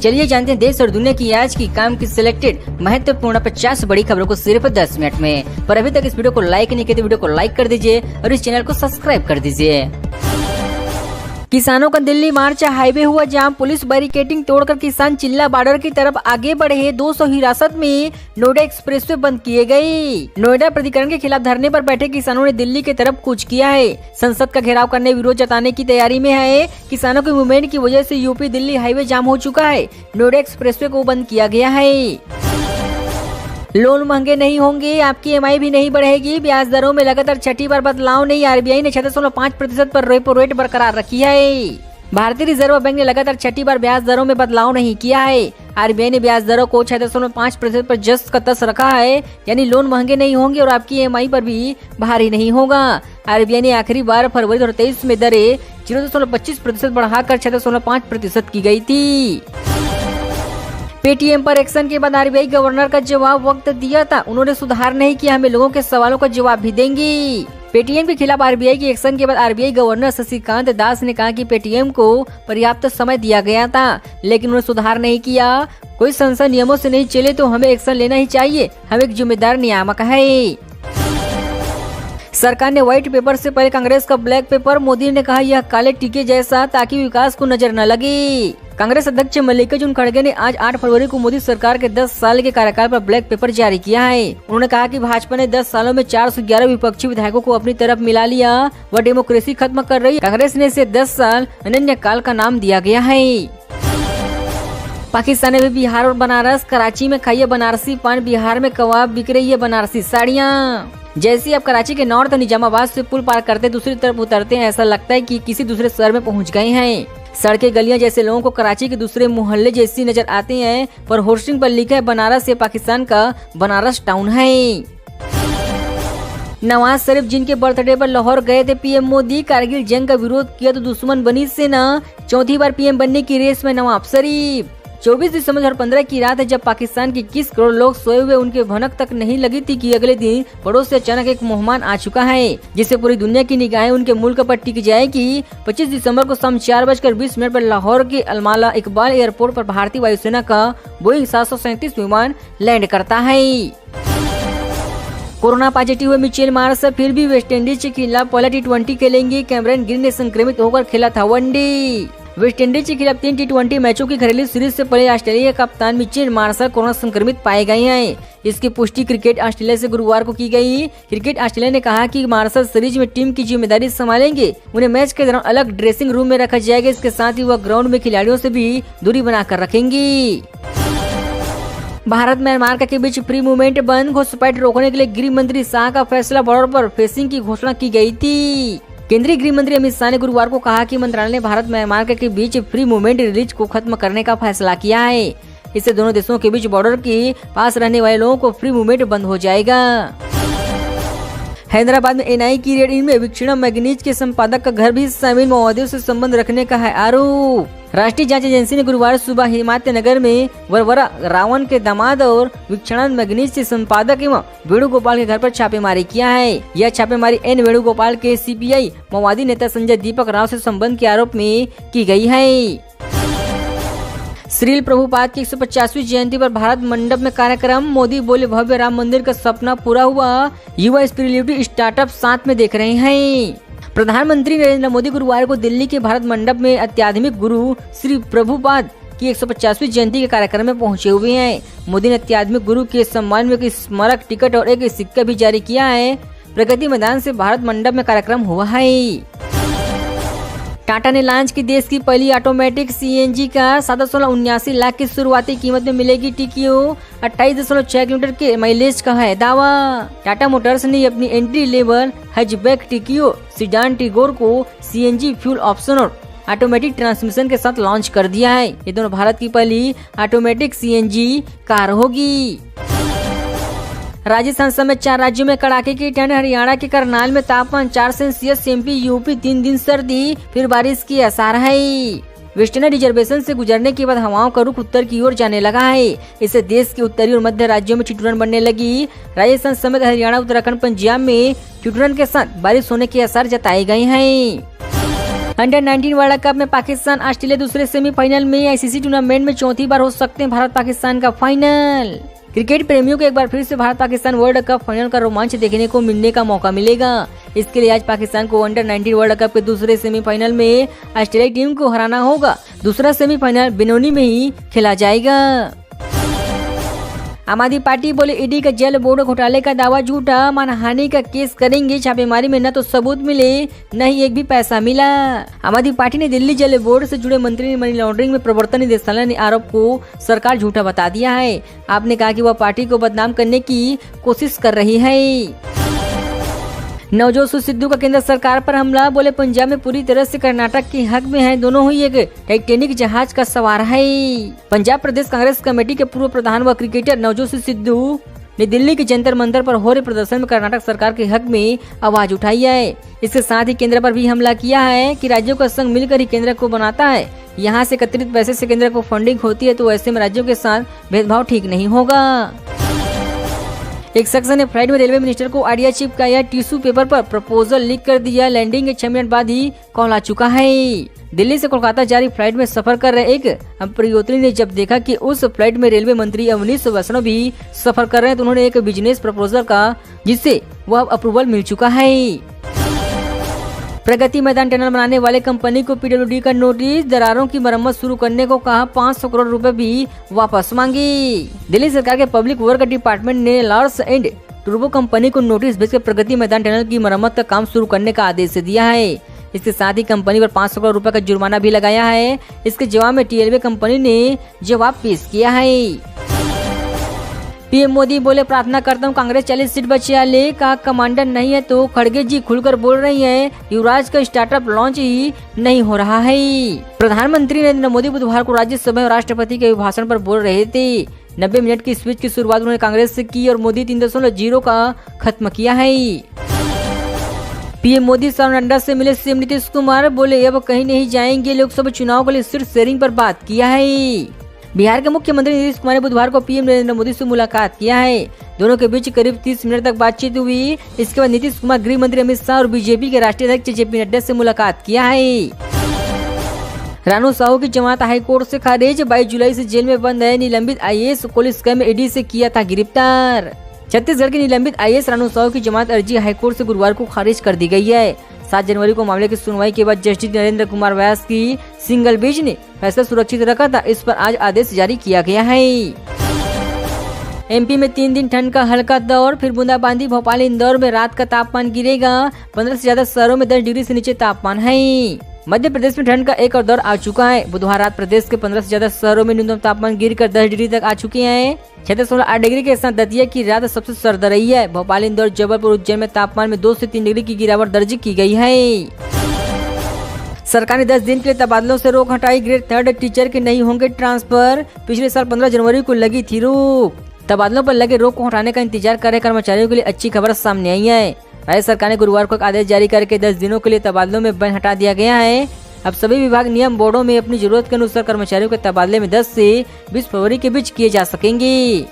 चलिए जानते हैं देश और दुनिया की आज की काम की सिलेक्टेड महत्वपूर्ण 50 बड़ी खबरों को सिर्फ 10 मिनट में। पर अभी तक इस वीडियो को लाइक नहीं किया तो वीडियो को लाइक कर दीजिए और इस चैनल को सब्सक्राइब कर दीजिए। किसानों का दिल्ली मार्च, हाईवे हुआ जाम, पुलिस बैरिकेडिंग तोड़कर किसान चिल्ला बॉर्डर की तरफ आगे बढ़े। 200 हिरासत में नोएडा एक्सप्रेसवे बंद किए गए। नोएडा प्राधिकरण के खिलाफ धरने पर बैठे किसानों ने दिल्ली की तरफ कूच किया है। संसद का घेराव करने विरोध जताने की तैयारी में है। किसानों के मूवमेंट की वजह से यूपी दिल्ली हाईवे जाम हो चुका है। नोएडा एक्सप्रेसवे को बंद किया गया है। लोन महंगे नहीं होंगे, आपकी EMI भी नहीं बढ़ेगी। ब्याज दरों में लगातार छठी बार बदलाव नहीं। RBI ने 6.5% पर रेपो रेट बरकरार रखी है। भारतीय रिजर्व बैंक ने लगातार छठी बार ब्याज दरों में बदलाव नहीं किया है। RBI ने ब्याज दरों को 6.5% पर जस का तस रखा है, यानी लोन महंगे नहीं होंगे और आपकी EMI पर भी भारी नहीं होगा। RBI ने आखिरी बार फरवरी 2023 में दरें 0.25% बढ़ाकर 6.5% की गई थी। पेटीएम पर एक्शन के बाद RBI गवर्नर का जवाब वक्त दिया था। उन्होंने सुधार नहीं किया, हमें लोगों के सवालों का जवाब भी देंगी। पेटीएम के खिलाफ RBI की एक्शन के बाद RBI गवर्नर शशिकांत दास ने कहा कि पेटीएम को पर्याप्त समय दिया गया था, लेकिन उन्होंने सुधार नहीं किया। कोई संसद नियमों से नहीं चले तो हमें एक्शन लेना ही चाहिए। हम एक जिम्मेदार नियामक है। सरकार ने व्हाइट पेपर से पहले कांग्रेस का ब्लैक पेपर। मोदी ने कहा यह काले टीके जैसा, ताकि विकास को नजर न लगे। कांग्रेस अध्यक्ष मल्लिकार्जुन खड़गे ने आज 8 फरवरी को मोदी सरकार के 10 साल के कार्यकाल पर ब्लैक पेपर जारी किया है। उन्होंने कहा कि भाजपा ने 10 सालों में 411 विपक्षी विधायकों को अपनी तरफ मिला लिया। वह डेमोक्रेसी खत्म कर रही है। कांग्रेस ने इसे 10 साल अनन्य काल का नाम दिया गया है। पाकिस्तान में बिहार और बनारस, कराची में खाइए बनारसी पान, बिहार में कबाब, बिक रही है बनारसी साड़ियाँ। जैसे आप कराची के नॉर्थ निजामाबाद से पुल पार करते दूसरी तरफ उतरते हैं, ऐसा लगता है कि किसी दूसरे शहर में पहुंच गए हैं। सड़कें गलियां जैसे लोगों को कराची के दूसरे मोहल्ले जैसी नजर आते हैं, पर होर्डिंग पर लिखा है बनारस, ये पाकिस्तान का बनारस टाउन है। नवाज शरीफ जिनके बर्थडे पर लाहौर गए थे PM मोदी, कारगिल जंग का विरोध किया तो दुश्मन बनी सेना। चौथी बार PM बनने की रेस में नवाज शरीफ। 24 दिसंबर 2015 की रात है जब पाकिस्तान के 21 करोड़ लोग सोए हुए, उनके भनक तक नहीं लगी थी कि अगले दिन पड़ोस से अचानक एक मेहमान आ चुका है, जिससे पूरी दुनिया की निगाहें उनके मुल्क पर टिक जाएगी। 25 दिसंबर को शाम 4:20 पर लाहौर के अलमाला इकबाल एयरपोर्ट पर भारतीय वायुसेना का बोइंग 737 विमान लैंड करता है। कोरोना पॉजिटिव हुए मिचेल मार्श फिर भी वेस्टइंडीज के खिलाफ पहला T20 खेलेंगे। कैमरन ग्रीन ने संक्रमित होकर खेला था वनडे। वेस्टइंडीज के खिलाफ 3 T20 मैचों की घरेलू सीरीज से पहले ऑस्ट्रेलिया के कप्तान मिचेल मार्शल कोरोना संक्रमित पाए गए हैं। इसकी पुष्टि क्रिकेट ऑस्ट्रेलिया से गुरुवार को की गई। क्रिकेट ऑस्ट्रेलिया ने कहा कि मार्शल सीरीज में टीम की जिम्मेदारी संभालेंगे। उन्हें मैच के दौरान अलग ड्रेसिंग रूम में रखा जाएगा। इसके साथ ही वह ग्राउंड में खिलाड़ियों से भी दूरी बनाकर रखेंगी। भारत म्यांमार के बीच फ्री मूवमेंट बंद, घुसपैठ रोकने के लिए गृह मंत्री शाह का फैसला, बॉर्डर पर फेंसिंग की घोषणा की गई थी। केंद्रीय गृह मंत्री अमित शाह ने गुरुवार को कहा कि मंत्रालय ने भारत म्यांमार के बीच फ्री मूवमेंट रिलीज को खत्म करने का फैसला किया है। इससे दोनों देशों के बीच बॉर्डर के पास रहने वाले लोगों को फ्री मूवमेंट बंद हो जाएगा। हैदराबाद में NI की रेड में वीक्षणा मैगनीज के संपादक का घर भी शामिल, माओवादियों से संबंध रखने का है आरोप। राष्ट्रीय जांच एजेंसी ने गुरुवार सुबह हिमायत नगर में वरवरा रावण के दामाद और वीक्षणा मैगनीज के संपादक एवं वेणुगोपाल के घर पर छापेमारी किया है। यह छापेमारी N वेणुगोपाल के CPI माओवादी नेता संजय दीपक राव से संबंध के आरोप में की गई है। श्रील प्रभुपाद की 150वीं जयंती पर भारत मंडप में कार्यक्रम। मोदी बोले भव्य राम मंदिर का सपना पूरा हुआ, युवा स्पिरिट स्टार्टअप साथ में देख रहे हैं। प्रधानमंत्री नरेंद्र मोदी गुरुवार को दिल्ली के भारत मंडप में आध्यात्मिक गुरु श्री प्रभुपाद की 150वीं जयंती के कार्यक्रम में पहुंचे हुए हैं। मोदी ने आध्यात्मिक गुरु के सम्मान में एक स्मारक टिकट और एक सिक्का भी जारी किया है। प्रगति मैदान से भारत मंडप में कार्यक्रम हुआ है। टाटा ने लॉन्च की देश की पहली ऑटोमेटिक CNG कार। 7.79 लाख की शुरुआती कीमत में मिलेगी टिकियो। 28.6 किलोमीटर के माइलेज का है दावा। टाटा मोटर्स ने अपनी entry level hatchback Tiago sedan Tigor को CNG फ्यूल ऑप्शन और ऑटोमेटिक ट्रांसमिशन के साथ लॉन्च कर दिया है। ये दोनों भारत की पहली ऑटोमेटिक CNG कार होगी। राजस्थान समेत 4 राज्यों में कड़ाके की ठंड। हरियाणा के करनाल में तापमान 4 सेल्सियस, MP UP 3 दिन सर्दी, फिर बारिश की आसार है। वेस्टर्न रिजर्वेशन से गुजरने के बाद हवाओं का रुख उत्तर की ओर जाने लगा है। इससे देश के उत्तरी और मध्य राज्यों में ठिठुरन बढ़ने लगी। राजस्थान समेत हरियाणा, उत्तराखंड, पंजाब में ठिठुरन के साथ बारिश होने के आसार जताए गए हैं। अंडर 19 वर्ल्ड कप में पाकिस्तान ऑस्ट्रेलिया दूसरे सेमीफाइनल में। आईसीसी टूर्नामेंट में चौथी बार हो सकते हैं भारत पाकिस्तान का फाइनल। क्रिकेट प्रेमियों को एक बार फिर से Bharat Pakistan world cup final का रोमांच देखने को मिलने का मौका मिलेगा। इसके लिए आज पाकिस्तान को अंडर 19 वर्ल्ड कप के दूसरे सेमीफाइनल में ऑस्ट्रेलिया टीम को हराना होगा। दूसरा सेमीफाइनल बेनोनी में ही खेला जाएगा। आम आदमी पार्टी बोले ईडी का जेल बोर्ड घोटाले का दावा झूठा, मानहानि का केस करेंगे। छापेमारी में न तो सबूत मिले न ही एक भी पैसा मिला। आम आदमी पार्टी ने दिल्ली जेल बोर्ड से जुड़े मंत्री ने मनी लॉन्ड्रिंग में प्रवर्तन निदेशालय ने आरोप को सरकार झूठा बता दिया है। आपने कहा कि वह पार्टी को बदनाम करने की कोशिश कर रही है। नवजोत सिद्धू का केंद्र सरकार पर हमला, बोले पंजाब में पूरी तरह से कर्नाटक के हक में है, दोनों ही एक टाइटैनिक जहाज का सवार है। पंजाब प्रदेश कांग्रेस कमेटी के पूर्व प्रधान व क्रिकेटर नवजोत सिद्धू ने दिल्ली के जंतर मंतर पर हो रहे प्रदर्शन में कर्नाटक सरकार के हक में आवाज उठाई है। इसके साथ ही केंद्र पर भी हमला किया है कि राज्यों का संघ मिलकर ही केंद्र को बनाता है। यहाँ से एकत्रित पैसे से केंद्र को फंडिंग होती है, तो ऐसे में राज्यों के साथ भेदभाव ठीक नहीं होगा। एक शख्स ने फ्लाइट में रेलवे मिनिस्टर को आइडिया चिपकाया, टिश्यू पेपर पर प्रपोजल लिख कर दिया। लैंडिंग के 6 मिनट बाद ही कॉल आ चुका है। दिल्ली से कोलकाता जारी फ्लाइट में सफर कर रहे एक प्रयात्री ने जब देखा कि उस फ्लाइट में रेलवे मंत्री अवनीश वैष्णव भी सफर कर रहे हैं, तो उन्होंने एक बिजनेस प्रपोजल का जिससे वह अप्रूवल मिल चुका है। प्रगति मैदान टनल बनाने वाले कंपनी को पीडब्ल्यूडी का नोटिस, दरारों की मरम्मत शुरू करने को कहा, 500 करोड़ रुपए भी वापस मांगी। दिल्ली सरकार के पब्लिक वर्क डिपार्टमेंट ने लार्स एंड टूर्बो कंपनी को नोटिस भेजकर प्रगति मैदान टनल की मरम्मत का काम शुरू करने का आदेश दिया है। इसके साथ ही कंपनी पर 500 करोड़ रुपए का जुर्माना भी लगाया है। इसके जवाब में टीएलवे कंपनी ने जवाब पेश किया है। पीएम मोदी बोले प्रार्थना करता हूँ कांग्रेस 40 सीट बचा ले, कहा कमांडर नहीं है तो खड़गे जी खुलकर बोल रही हैं, युवराज का स्टार्टअप लॉन्च ही नहीं हो रहा है। प्रधानमंत्री नरेंद्र मोदी बुधवार को राज्यसभा और राष्ट्रपति के अभिभाषण पर बोल रहे थे। 90 मिनट की स्पीच की शुरुआत उन्होंने कांग्रेस से की और मोदी 3.0 का खत्म किया है। पीएम मोदी नड्डा से मिले सीएम नीतीश कुमार, बोले अब कहीं नहीं जाएंगे, लोकसभा चुनाव के लिए सीट शेयरिंग पर बात किया है। बिहार के मुख्यमंत्री नीतीश कुमार ने बुधवार को पीएम नरेंद्र मोदी से मुलाकात किया है। दोनों के बीच करीब 30 मिनट तक बातचीत हुई। इसके बाद नीतीश कुमार गृह मंत्री अमित शाह और बीजेपी के राष्ट्रीय अध्यक्ष जेपी नड्डा से मुलाकात किया है। रानू साहू की जमानत हाईकोर्ट से खारिज, 22 जुलाई से जेल में बंद है। निलंबित आईएएस पुलिस स्कैम में ईडी से किया था गिरफ्तार। छत्तीसगढ़ की निलंबित आईएएस रानू साहू की जमानत अर्जी हाईकोर्ट से गुरुवार को खारिज कर दी गई है। 7 जनवरी को मामले की सुनवाई के बाद जस्टिस नरेंद्र कुमार व्यास की सिंगल बेंच ने फैसला सुरक्षित रखा था। इस पर आज आदेश जारी किया गया है। एमपी में 3 दिन ठंड का हल्का दौर, फिर बूंदाबांदी। भोपाल इंदौर में रात का तापमान गिरेगा। 15 से ज्यादा शहरों में 10 डिग्री से नीचे तापमान है। मध्य प्रदेश में ठंड का एक और दौर आ चुका है। बुधवार रात प्रदेश के 15 से ज्यादा शहरों में न्यूनतम तापमान गिरकर 10 डिग्री तक आ चुके हैं। 6.8 डिग्री के साथ दतिया की रात सबसे सर्द रही है। भोपाल इंदौर जबलपुर उज्जैन में तापमान में 2 से 3 डिग्री की गिरावट दर्ज की गई है। सरकार ने 10 दिन के लिए तबादलों से रोक हटाई। ग्रेड 3 टीचर के नहीं होंगे ट्रांसफर। पिछले साल 15 जनवरी को लगी थी रोक। तबादलों पर लगे रोक को हटाने का इंतजार कर रहे कर्मचारियों के लिए अच्छी खबर सामने आई है। राज्य सरकार ने गुरुवार को एक आदेश जारी करके 10 दिनों के लिए तबादलों में बैन हटा दिया गया है। अब सभी विभाग नियम बोर्डों में अपनी जरूरत के अनुसार कर्मचारियों के तबादले में 10 से 20 फरवरी के बीच किए जा सकेंगे।